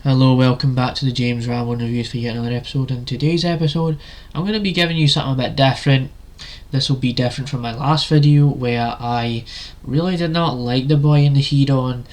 Hello, welcome back to the James Ramblin Reviews for yet another episode. In today's episode, I'm going to be giving you something a bit different. This will be different from my last video where I really did not like The Boy in the Heat-On,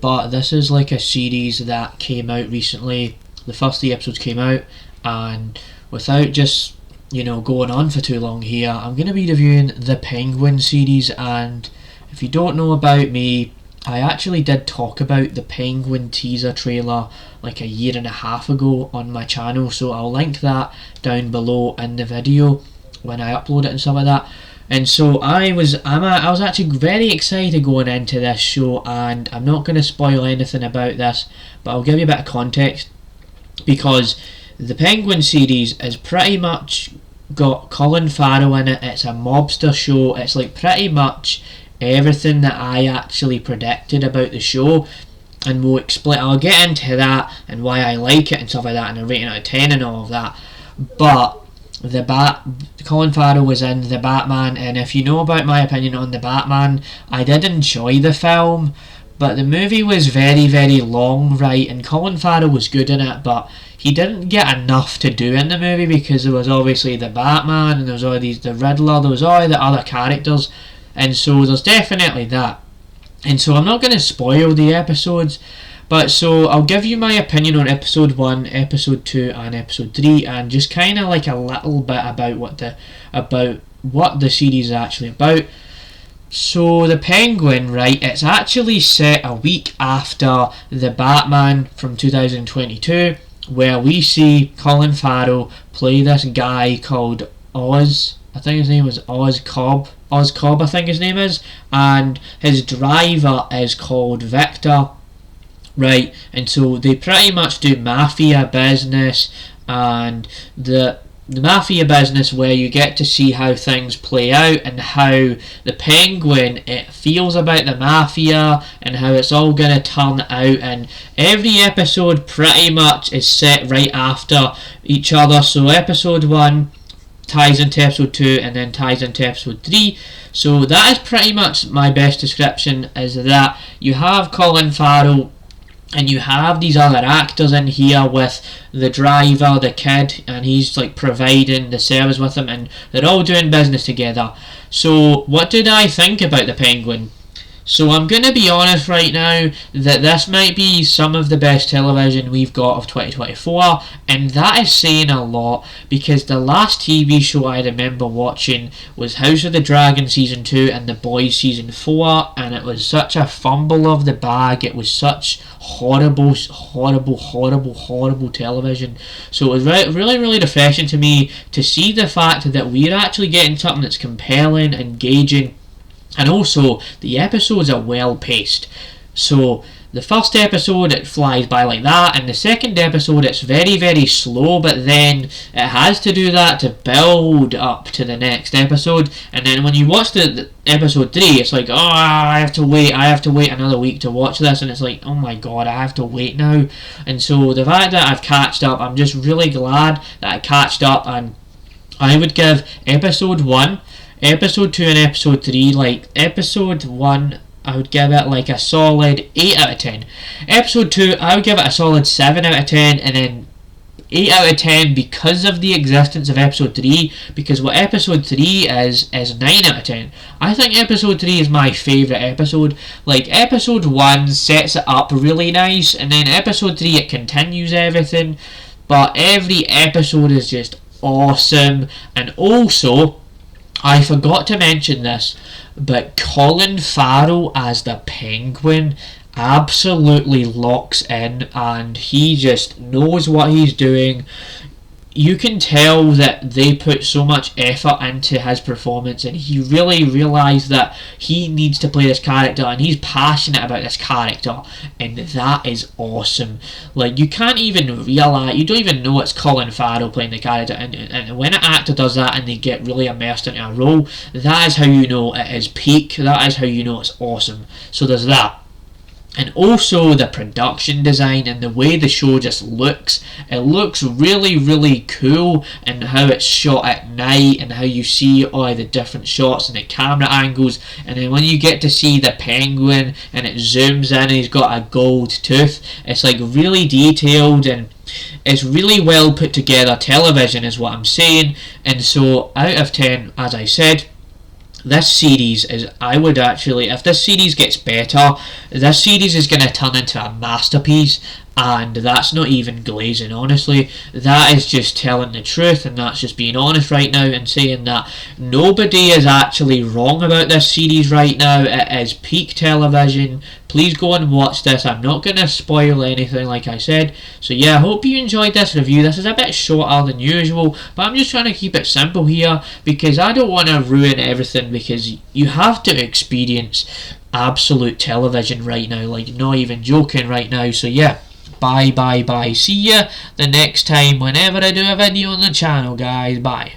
but this is like a series that came out recently. The first 3 episodes came out, and without just, going on for too long here, I'm going to be reviewing the Penguin series. And if you don't know about me, I actually did talk about the Penguin teaser trailer like a year and a half ago on my channel, so I'll link that down below in the video when I upload it and stuff like that. And so I was actually very excited going into this show, and I'm not going to spoil anything about this, but I'll give you a bit of context, because the Penguin series is pretty much got Colin Farrel in it. It's a mobster show. It's like pretty much everything that I actually predicted about the show, and I'll get into that and why I like it and stuff like that, and a rating out of 10 and all of that. But Colin Farrell was in The Batman, and if you know about my opinion on The Batman, I did enjoy the film, but the movie was very, very long, right? And Colin Farrell was good in it, but he didn't get enough to do in the movie, because there was obviously the Batman, and there was all the Riddler, there was all the other characters. And so there's definitely that. And so I'm not going to spoil the episodes, but so I'll give you my opinion on episode 1, episode 2 and episode 3, and just kind of like a little bit about what the series is actually about. So the Penguin, right, it's actually set a week after the Batman from 2022, where we see Colin Farrell play this guy called Oz. I think his name was Oz Cob, I think his name is, and his driver is called Victor, right? And so they pretty much do mafia business, and the mafia business where you get to see how things play out and how the Penguin feels about the mafia and how it's all going to turn out. And every episode pretty much is set right after each other. So episode 1 ties into episode 2 and then ties into episode 3. So that is pretty much my best description, is that you have Colin Farrell and you have these other actors in here with the driver, the kid, and he's like providing the service with him, and they're all doing business together. So what did I think about the Penguin? So I'm going to be honest right now that this might be some of the best television we've got of 2024, and that is saying a lot, because the last TV show I remember watching was House of the Dragon Season 2 and The Boys Season 4, and it was such a fumble of the bag. It was such horrible television. So it was really, really refreshing to me to see the fact that we're actually getting something that's compelling, engaging, and also the episodes are well paced. So the first episode, it flies by like that, and the second episode, it's very, very slow, but then it has to do that to build up to the next episode. And then when you watch the episode 3, it's like, oh, I have to wait another week to watch this, and it's like, oh my god, I have to wait now. And so the fact that I've catched up, I'm just really glad that I catched up, and I would give episode 1, episode 2 and episode 3, like episode 1 I would give it like a solid 8 out of 10. Episode 2 I would give it a solid 7 out of 10, and then 8 out of 10 because of the existence of episode 3, because what episode 3 is 9 out of 10. I think episode 3 is my favourite episode. Like episode 1 sets it up really nice, and then episode 3 it continues everything, but every episode is just awesome. And also, I forgot to mention this, but Colin Farrell as the Penguin absolutely locks in, and he just knows what he's doing. You can tell that they put so much effort into his performance, and he really realised that he needs to play this character, and he's passionate about this character, and that is awesome. Like, you can't even realise, you don't even know it's Colin Farrell playing the character, and when an actor does that and they get really immersed into a role, that is how you know it is peak, that is how you know it's awesome. So there's that. And also the production design and the way the show just looks. It looks really, really cool, and how it's shot at night and how you see all the different shots and the camera angles. And then when you get to see the penguin and it zooms in and he's got a gold tooth, it's like really detailed, and it's really well put together television is what I'm saying. And so out of 10, as I said, this series is, I would actually, if this series gets better, this series is going to turn into a masterpiece. And that's not even glazing, honestly. That is just telling the truth, and that's just being honest right now and saying that nobody is actually wrong about this series right now. It is peak television. Please go and watch this. I'm not going to spoil anything, like I said. So yeah, I hope you enjoyed this review. This is a bit shorter than usual, but I'm just trying to keep it simple here because I don't want to ruin everything, because you have to experience absolute television right now, like not even joking right now. So yeah, bye. See ya the next time whenever I do a video on the channel, guys. Bye.